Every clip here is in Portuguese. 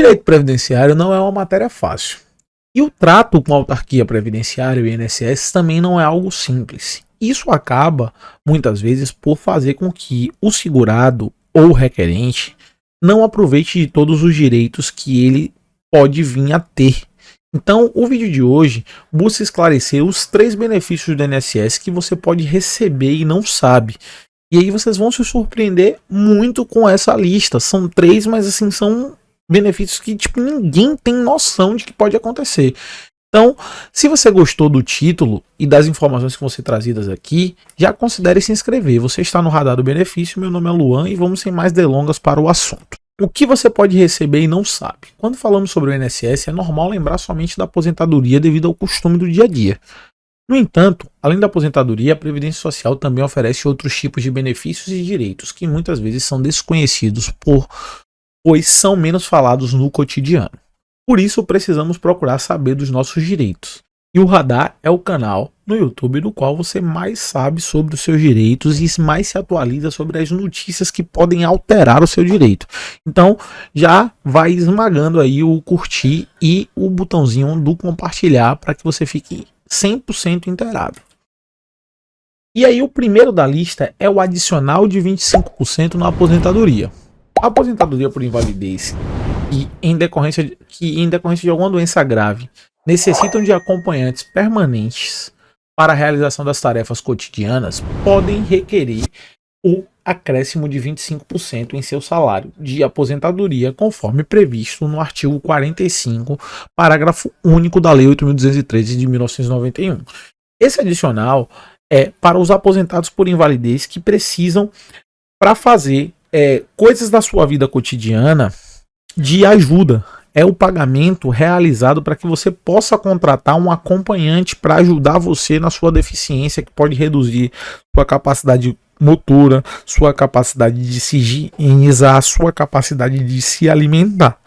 direito previdenciário não é uma matéria fácil. E o trato com a autarquia previdenciária e o INSS também não é algo simples. Isso acaba, muitas vezes, por fazer com que o segurado ou o requerente não aproveite de todos os direitos que ele pode vir a ter. Então, o vídeo de hoje busca esclarecer os 3 benefícios do INSS que você pode receber e não sabe. E aí vocês vão se surpreender muito com essa lista. São 3, mas assim, são benefícios que tipo, ninguém tem noção de que pode acontecer. Então, se você gostou do título e das informações que vão ser trazidas aqui, já considere se inscrever. Você está no Radar do Benefício, meu nome é Luan e vamos sem mais delongas para o assunto. O que você pode receber e não sabe? Quando falamos sobre o INSS, é normal lembrar somente da aposentadoria devido ao costume do dia a dia. No entanto, além da aposentadoria, a Previdência Social também oferece outros tipos de benefícios e direitos que muitas vezes são desconhecidos pois são menos falados no cotidiano. Por isso, precisamos procurar saber dos nossos direitos. E o Radar é o canal no YouTube no qual você mais sabe sobre os seus direitos e mais se atualiza sobre as notícias que podem alterar o seu direito. Então, já vai esmagando aí o curtir e o botãozinho do compartilhar para que você fique 100% inteirado. E aí o primeiro da lista é o adicional de 25% na aposentadoria. A aposentadoria por invalidez e em decorrência de alguma doença grave necessitam de acompanhantes permanentes para a realização das tarefas cotidianas podem requerer o acréscimo de 25% em seu salário de aposentadoria, conforme previsto no artigo 45, parágrafo único da Lei 8.213 de 1991. Esse adicional é para os aposentados por invalidez que precisam, para fazer coisas da sua vida cotidiana, de ajuda. É o pagamento realizado para que você possa contratar um acompanhante para ajudar você na sua deficiência, que pode reduzir sua capacidade motora, sua capacidade de se higienizar, sua capacidade de se alimentar.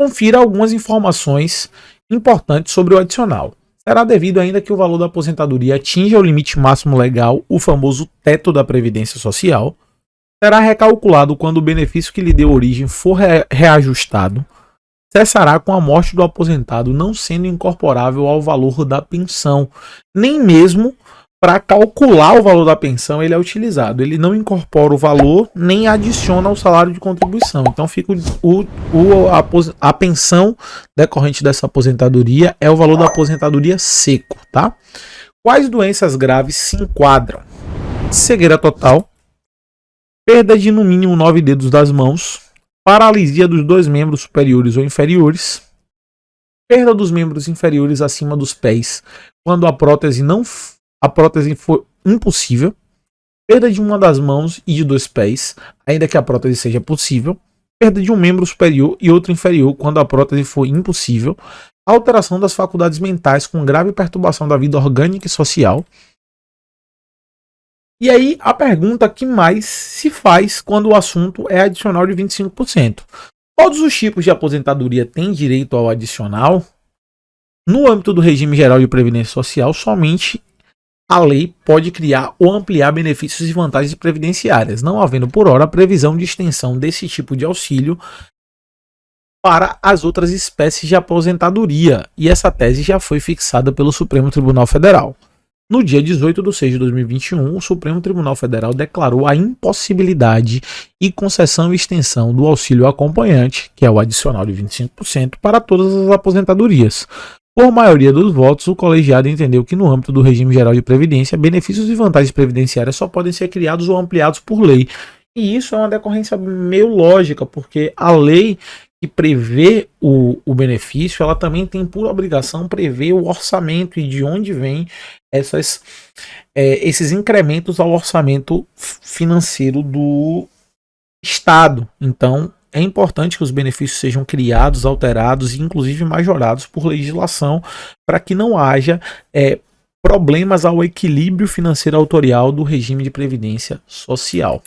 Confira algumas informações importantes sobre o adicional. Será devido ainda que o valor da aposentadoria atinja o limite máximo legal, o famoso teto da Previdência Social. Será recalculado quando o benefício que lhe deu origem for reajustado. Cessará com a morte do aposentado, não sendo incorporável ao valor da pensão. Nem mesmo para calcular o valor da pensão ele é utilizado. Ele não incorpora o valor, nem adiciona ao salário de contribuição. Então fica a pensão decorrente dessa aposentadoria é o valor da aposentadoria seco, tá? Quais doenças graves se enquadram? Cegueira total, perda de no mínimo 9 dedos das mãos, paralisia dos 2 membros superiores ou inferiores, perda dos membros inferiores acima dos pés quando a prótese for impossível, perda de uma das mãos e de 2 pés, ainda que a prótese seja possível, perda de um membro superior e outro inferior quando a prótese for impossível, alteração das faculdades mentais com grave perturbação da vida orgânica e social. E aí a pergunta que mais se faz quando o assunto é adicional de 25%. Todos os tipos de aposentadoria têm direito ao adicional? No âmbito do regime geral de previdência social, somente a lei pode criar ou ampliar benefícios e vantagens previdenciárias, não havendo por hora previsão de extensão desse tipo de auxílio para as outras espécies de aposentadoria. E essa tese já foi fixada pelo Supremo Tribunal Federal. No dia 18 de 6 de 2021, o Supremo Tribunal Federal declarou a impossibilidade e concessão e extensão do auxílio acompanhante, que é o adicional de 25%, para todas as aposentadorias. Por maioria dos votos, o colegiado entendeu que no âmbito do regime geral de previdência, benefícios e vantagens previdenciárias só podem ser criados ou ampliados por lei. E isso é uma decorrência meio lógica, porque a lei que prevê o benefício, ela também tem por obrigação prever o orçamento e de onde vem esses incrementos ao orçamento financeiro do Estado. Então, é importante que os benefícios sejam criados, alterados e inclusive majorados por legislação para que não haja problemas ao equilíbrio financeiro autorial do regime de previdência social.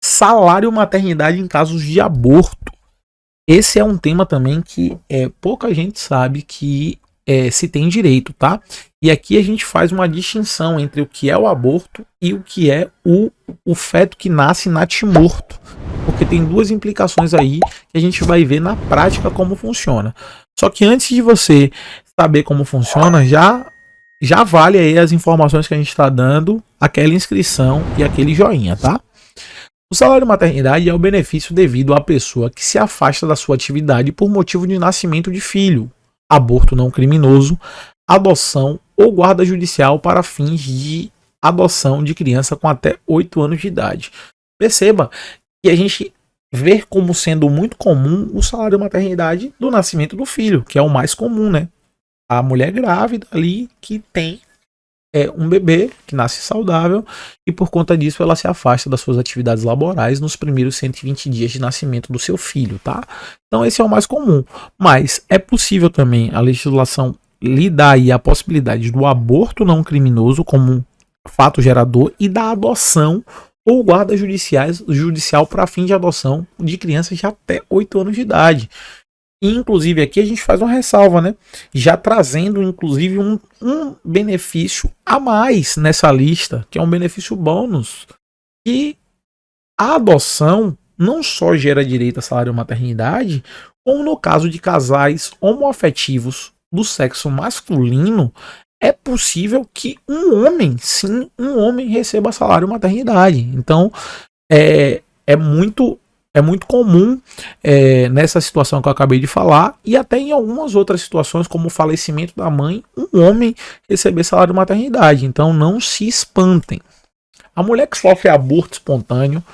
Salário maternidade em casos de aborto. Esse é um tema também que pouca gente sabe que se tem direito, tá? E aqui a gente faz uma distinção entre o que é o aborto e o que é o feto que nasce natimorto. porque tem duas implicações aí que a gente vai ver na prática como funciona. Só que antes de você saber como funciona, já vale aí as informações que a gente está dando, aquela inscrição e aquele joinha, tá? O salário maternidade é o benefício devido à pessoa que se afasta da sua atividade por motivo de nascimento de filho, aborto não criminoso, adoção ou guarda judicial para fins de adoção de criança com até 8 anos de idade. Perceba que a gente vê como sendo muito comum o salário maternidade do nascimento do filho, que é o mais comum, né? A mulher grávida ali que tem um bebê que nasce saudável e por conta disso ela se afasta das suas atividades laborais nos primeiros 120 dias de nascimento do seu filho, tá? Então esse é o mais comum, mas é possível também a legislação lhe dar aí a possibilidade do aborto não criminoso como fato gerador e da adoção ou guarda judicial para fim de adoção de crianças de até 8 anos de idade. Inclusive aqui a gente faz uma ressalva, né? Já trazendo inclusive um benefício a mais nessa lista, que é um benefício bônus. E a adoção não só gera direito a salário maternidade, como no caso de casais homoafetivos do sexo masculino, é possível que um homem, sim, um homem receba salário maternidade. Então é muito comum nessa situação que eu acabei de falar e até em algumas outras situações, como o falecimento da mãe, um homem receber salário maternidade. Então não se espantem. A mulher que sofre aborto espontâneo,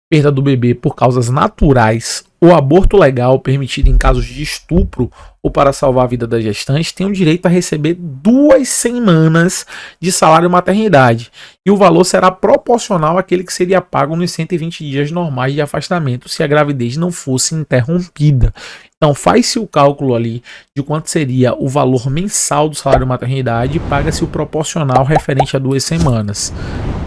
perda do bebê por causas naturais ou aborto legal permitido em casos de estupro ou para salvar a vida da gestante, tem o direito a receber 2 semanas de salário maternidade. E o valor será proporcional àquele que seria pago nos 120 dias normais de afastamento se a gravidez não fosse interrompida. Então faz-se o cálculo ali de quanto seria o valor mensal do salário maternidade e paga-se o proporcional referente a 2 semanas.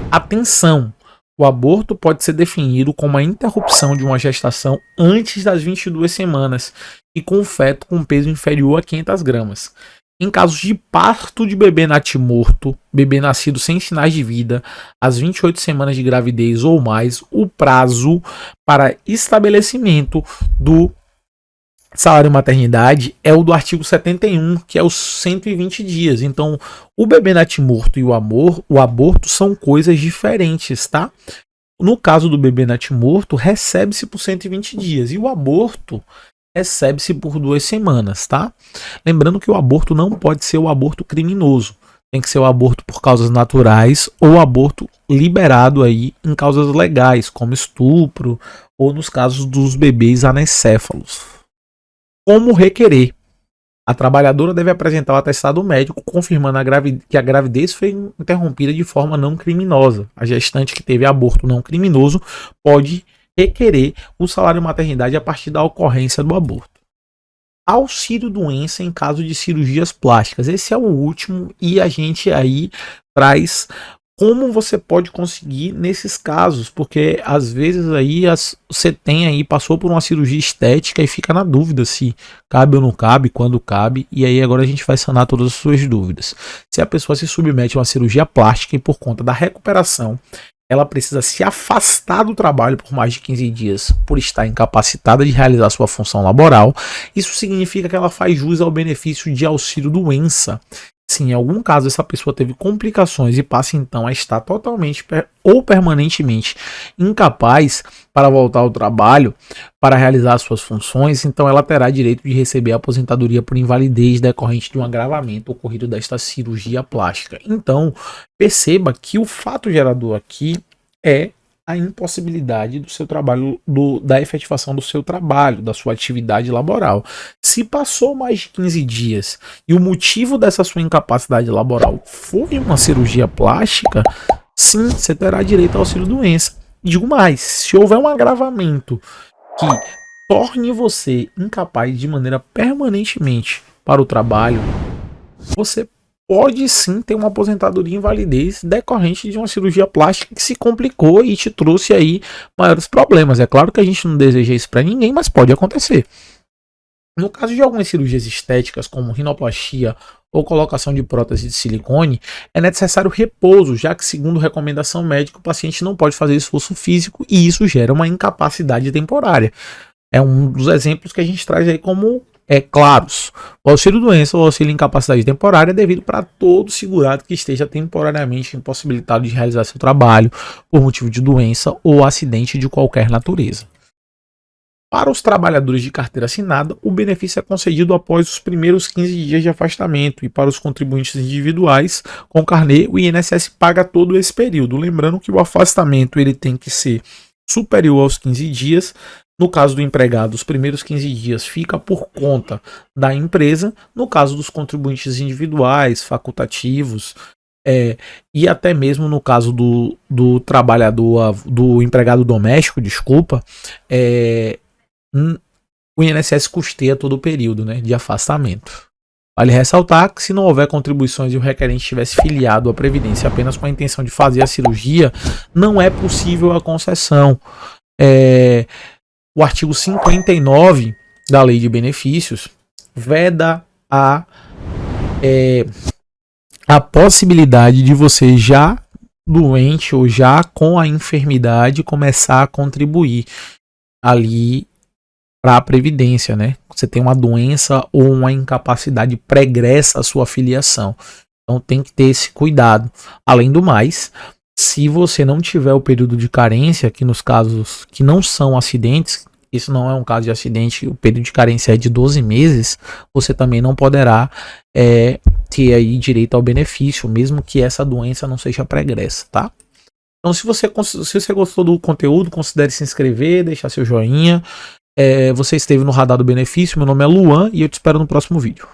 Atenção! O aborto pode ser definido como a interrupção de uma gestação antes das 22 semanas e com o feto com peso inferior a 500 gramas. Em casos de parto de bebê natimorto, bebê nascido sem sinais de vida, às 28 semanas de gravidez ou mais, o prazo para estabelecimento do salário maternidade é o do artigo 71, que é os 120 dias. Então, o bebê natimorto e o aborto são coisas diferentes, tá? No caso do bebê natimorto, recebe-se por 120 dias e o aborto recebe-se por 2 semanas, tá? Lembrando que o aborto não pode ser o aborto criminoso. Tem que ser o aborto por causas naturais ou aborto liberado aí em causas legais, como estupro ou nos casos dos bebês anencéfalos. Como requerer? A trabalhadora deve apresentar o atestado médico confirmando que a gravidez foi interrompida de forma não criminosa. A gestante que teve aborto não criminoso pode requerer o salário maternidade a partir da ocorrência do aborto. Auxílio-doença em caso de cirurgias plásticas. Esse é o último e a gente aí traz como você pode conseguir nesses casos, porque às vezes aí você passou por uma cirurgia estética e fica na dúvida se cabe ou não cabe, quando cabe, e aí agora a gente vai sanar todas as suas dúvidas. Se a pessoa se submete a uma cirurgia plástica e por conta da recuperação ela precisa se afastar do trabalho por mais de 15 dias por estar incapacitada de realizar sua função laboral, isso significa que ela faz jus ao benefício de auxílio-doença. Se em algum caso essa pessoa teve complicações e passa então a estar totalmente ou permanentemente incapaz para voltar ao trabalho, para realizar suas funções, então ela terá direito de receber a aposentadoria por invalidez decorrente de um agravamento ocorrido desta cirurgia plástica. Então, perceba que o fato gerador aqui é a impossibilidade do seu trabalho, da efetivação do seu trabalho, da sua atividade laboral. Se passou mais de 15 dias e o motivo dessa sua incapacidade laboral foi uma cirurgia plástica, sim, você terá direito ao auxílio-doença. Digo mais, se houver um agravamento que torne você incapaz de maneira permanentemente para o trabalho, você pode sim ter uma aposentadoria em invalidez decorrente de uma cirurgia plástica que se complicou e te trouxe aí maiores problemas. É claro que a gente não deseja isso para ninguém, mas pode acontecer. No caso de algumas cirurgias estéticas, como rinoplastia ou colocação de prótese de silicone, é necessário repouso, já que, segundo recomendação médica, o paciente não pode fazer esforço físico e isso gera uma incapacidade temporária. É um dos exemplos que a gente traz aí como claros. O auxílio doença ou auxílio incapacidade temporária é devido para todo segurado que esteja temporariamente impossibilitado de realizar seu trabalho por motivo de doença ou acidente de qualquer natureza. Para os trabalhadores de carteira assinada, o benefício é concedido após os primeiros 15 dias de afastamento, e para os contribuintes individuais com carnê, o INSS paga todo esse período. Lembrando que o afastamento ele tem que ser superior aos 15 dias. No caso do empregado, os primeiros 15 dias fica por conta da empresa. No caso dos contribuintes individuais, facultativos, e até mesmo no caso do trabalhador, do empregado doméstico, o INSS custeia todo o período, né, de afastamento. Vale ressaltar que, se não houver contribuições e o requerente estivesse filiado à Previdência apenas com a intenção de fazer a cirurgia, não é possível a concessão. O artigo 59 da Lei de Benefícios veda a possibilidade de você, já doente ou já com a enfermidade, começar a contribuir ali para a Previdência, né? Você tem uma doença ou uma incapacidade pregressa à sua filiação. Então tem que ter esse cuidado. Além do mais, se você não tiver o período de carência, que nos casos que não são acidentes, isso não é um caso de acidente, o período de carência é de 12 meses, você também não poderá ter aí direito ao benefício, mesmo que essa doença não seja pregressa, tá? Então, se você gostou do conteúdo, considere se inscrever, deixar seu joinha. Você esteve no Radar do Benefício, meu nome é Luan e eu te espero no próximo vídeo.